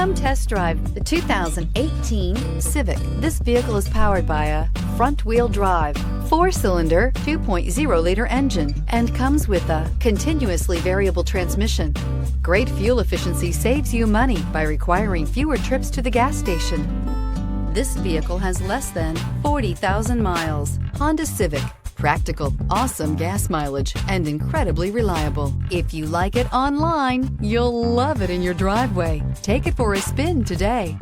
Come test drive the 2018 Civic. This vehicle is powered by a front-wheel drive, 4-cylinder, 2.0-liter engine, and comes with a continuously variable transmission. Great fuel efficiency saves you money by requiring fewer trips to the gas station. This vehicle has less than 40,000 miles. Honda Civic. Practical, awesome gas mileage, and incredibly reliable. If you like it online, you'll love it in your driveway. Take it for a spin today.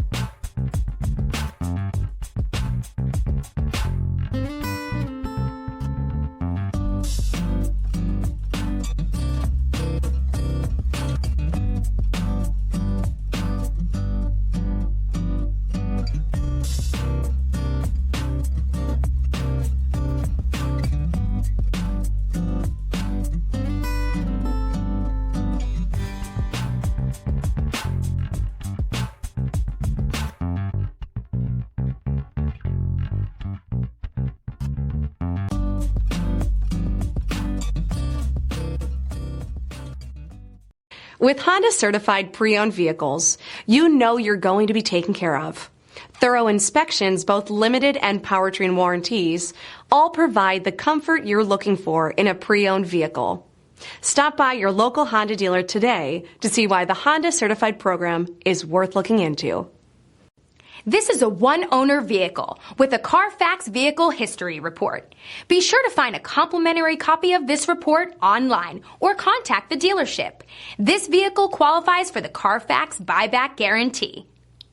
With Honda certified pre-owned vehicles, you know you're going to be taken care of. Thorough inspections, both limited and powertrain warranties, all provide the comfort you're looking for in a pre-owned vehicle. Stop by your local Honda dealer today to see why the Honda certified program is worth looking into. This is a one-owner vehicle with a Carfax Vehicle History Report. Be sure to find a complimentary copy of this report online or contact the dealership. This vehicle qualifies for the Carfax Buyback Guarantee.